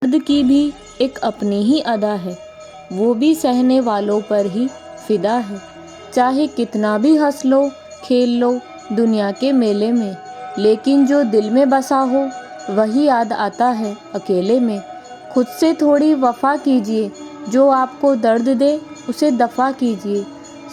दर्द की भी एक अपनी ही अदा है, वो भी सहने वालों पर ही फिदा है। चाहे कितना भी हंस लो खेल लो दुनिया के मेले में, लेकिन जो दिल में बसा हो वही याद आता है अकेले में। खुद से थोड़ी वफा कीजिए, जो आपको दर्द दे उसे दफा कीजिए।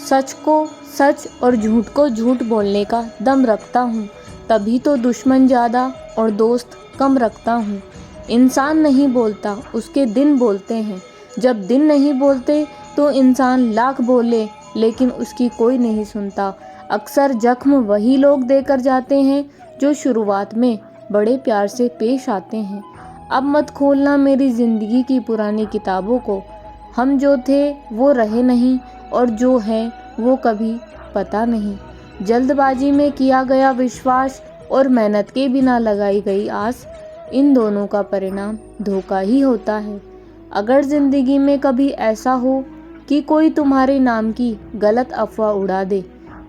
सच को सच और झूठ को झूठ बोलने का दम रखता हूँ, तभी तो दुश्मन ज़्यादा और दोस्त कम रखता हूँ। इंसान नहीं बोलता, उसके दिन बोलते हैं। जब दिन नहीं बोलते तो इंसान लाख बोले, लेकिन उसकी कोई नहीं सुनता। अक्सर जख्म वही लोग देकर जाते हैं जो शुरुआत में बड़े प्यार से पेश आते हैं। अब मत खोलना मेरी ज़िंदगी की पुरानी किताबों को। हम जो थे वो रहे नहीं, और जो है वो कभी पता नहीं। जल्दबाजी में किया गया विश्वास और मेहनत के बिना लगाई गई आस, इन दोनों का परिणाम धोखा ही होता है। अगर ज़िंदगी में कभी ऐसा हो कि कोई तुम्हारे नाम की गलत अफवाह उड़ा दे,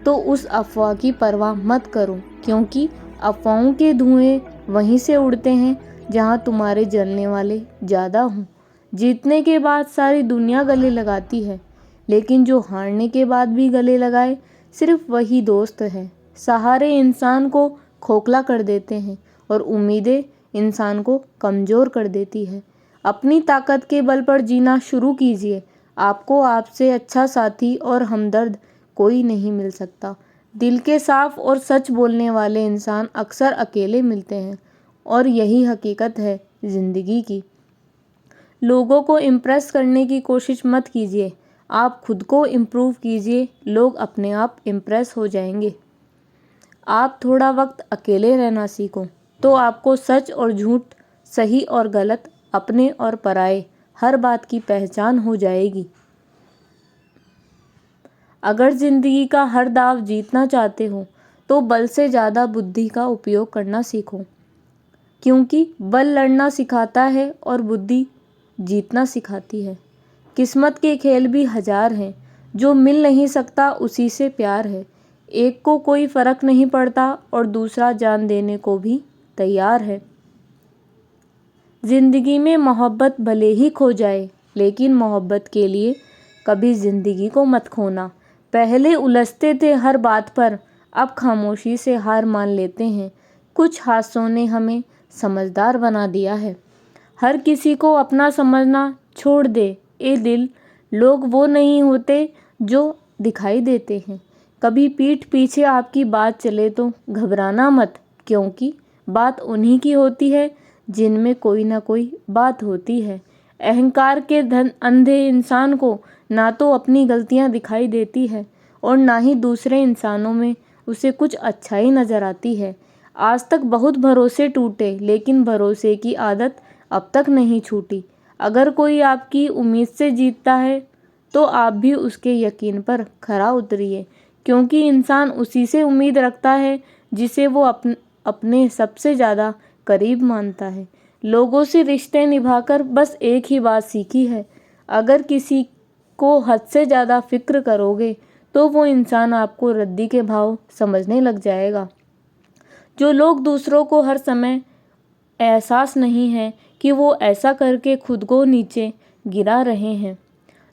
तो उस अफवाह की परवाह मत करो, क्योंकि अफवाहों के धुएं वहीं से उड़ते हैं जहां तुम्हारे जलने वाले ज़्यादा हों। जीतने के बाद सारी दुनिया गले लगाती है, लेकिन जो हारने के बाद भी गले लगाए सिर्फ वही दोस्त है। सहारे इंसान को खोखला कर देते हैं और उम्मीदें इंसान को कमज़ोर कर देती है। अपनी ताकत के बल पर जीना शुरू कीजिए। आपको आपसे अच्छा साथी और हमदर्द कोई नहीं मिल सकता। दिल के साफ और सच बोलने वाले इंसान अक्सर अकेले मिलते हैं, और यही हकीकत है ज़िंदगी की। लोगों को इम्प्रेस करने की कोशिश मत कीजिए, आप खुद को इम्प्रूव कीजिए, लोग अपने आप इम्प्रेस हो जाएंगे। आप थोड़ा वक्त अकेले रहना सीखो, तो आपको सच और झूठ, सही और गलत, अपने और पराये, हर बात की पहचान हो जाएगी। अगर ज़िंदगी का हर दाव जीतना चाहते हो तो बल से ज़्यादा बुद्धि का उपयोग करना सीखो, क्योंकि बल लड़ना सिखाता है और बुद्धि जीतना सिखाती है। किस्मत के खेल भी हजार हैं, जो मिल नहीं सकता उसी से प्यार है। एक को कोई फ़र्क नहीं पड़ता और दूसरा जान देने को भी तैयार है। ज़िंदगी में मोहब्बत भले ही खो जाए, लेकिन मोहब्बत के लिए कभी ज़िंदगी को मत खोना। पहले उलझते थे हर बात पर, अब खामोशी से हार मान लेते हैं। कुछ हादसों ने हमें समझदार बना दिया है। हर किसी को अपना समझना छोड़ दे ए दिल, लोग वो नहीं होते जो दिखाई देते हैं। कभी पीठ पीछे आपकी बात चले तो घबराना मत, क्योंकि बात उन्हीं की होती है जिनमें कोई ना कोई बात होती है। अहंकार के धन अंधे इंसान को ना तो अपनी गलतियां दिखाई देती है और ना ही दूसरे इंसानों में उसे कुछ अच्छाई नज़र आती है। आज तक बहुत भरोसे टूटे, लेकिन भरोसे की आदत अब तक नहीं छूटी। अगर कोई आपकी उम्मीद से जीतता है तो आप भी उसके यकीन पर खरा उतरिए, क्योंकि इंसान उसी से उम्मीद रखता है जिसे वो अपने सबसे ज़्यादा करीब मानता है। लोगों से रिश्ते निभाकर बस एक ही बात सीखी है, अगर किसी को हद से ज़्यादा फिक्र करोगे तो वो इंसान आपको रद्दी के भाव समझने लग जाएगा। जो लोग दूसरों को हर समय एहसास नहीं है कि वो ऐसा करके खुद को नीचे गिरा रहे हैं।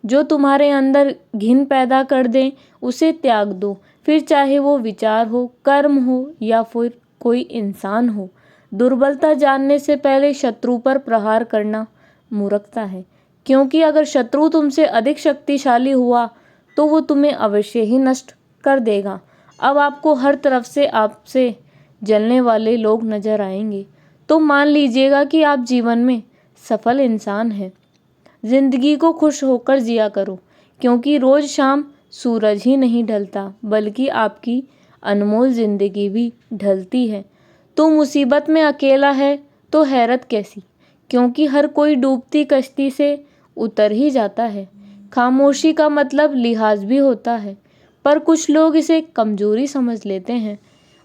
जो तुम्हारे अंदर घिन पैदा कर दें उसे त्याग दो, फिर चाहे वो विचार हो, कर्म हो या फिर कोई इंसान हो। दुर्बलता जानने से पहले शत्रु पर प्रहार करना मूर्खता है, क्योंकि अगर शत्रु तुमसे अधिक शक्तिशाली हुआ तो वो तुम्हें अवश्य ही नष्ट कर देगा। अब आपको हर तरफ से आपसे जलने वाले लोग नजर आएंगे, तो मान लीजिएगा कि आप जीवन में सफल इंसान हैं। जिंदगी को खुश होकर जिया करो, क्योंकि रोज शाम सूरज ही नहीं ढलता, बल्कि आपकी अनमोल जिंदगी भी ढलती है। तो मुसीबत में अकेला है तो हैरत कैसी, क्योंकि हर कोई डूबती कश्ती से उतर ही जाता है। खामोशी का मतलब लिहाज भी होता है, पर कुछ लोग इसे कमजोरी समझ लेते हैं।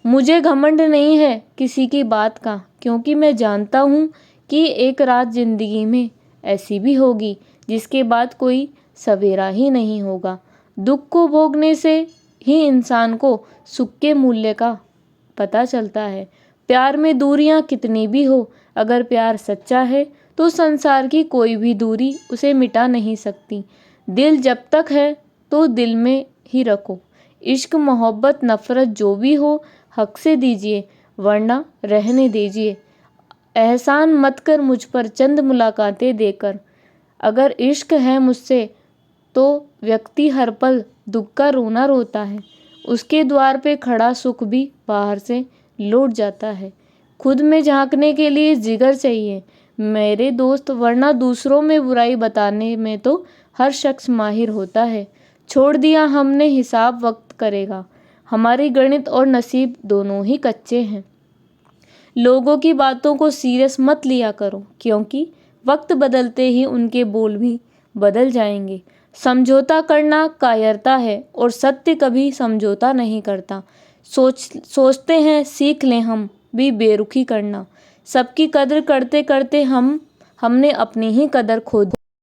मुझे घमंड नहीं है किसी की बात का, क्योंकि मैं जानता हूँ कि एक रात जिंदगी में ऐसी भी होगी जिसके बाद कोई सवेरा ही नहीं होगा। दुख को भोगने से ही इंसान को सुख के मूल्य का पता चलता है। प्यार में दूरियां कितनी भी हो, अगर प्यार सच्चा है तो संसार की कोई भी दूरी उसे मिटा नहीं सकती। दिल जब तक है तो दिल में ही रखो। इश्क मोहब्बत नफ़रत जो भी हो हक से दीजिए, वरना रहने दीजिए। एहसान मत कर मुझ पर चंद मुलाकातें देकर। अगर इश्क है मुझसे तो व्यक्ति हर पल दुख का रोना रोता है। उसके द्वार पे खड़ा सुख भी बाहर से लौट जाता है। खुद में झांकने के लिए जिगर चाहिए मेरे दोस्त, वरना दूसरों में बुराई बताने में तो हर शख्स माहिर होता है। छोड़ दिया हमने हिसाब वक्त करेगा, हमारी गणित और नसीब दोनों ही कच्चे हैं। लोगों की बातों को सीरियस मत लिया करो, क्योंकि वक्त बदलते ही उनके बोल भी बदल जाएंगे। समझौता करना कायरता है और सत्य कभी समझौता नहीं करता। सोचते हैं सीख लें हम भी बेरुखी करना। सबकी कदर करते करते हमने अपनी ही कदर खो दी।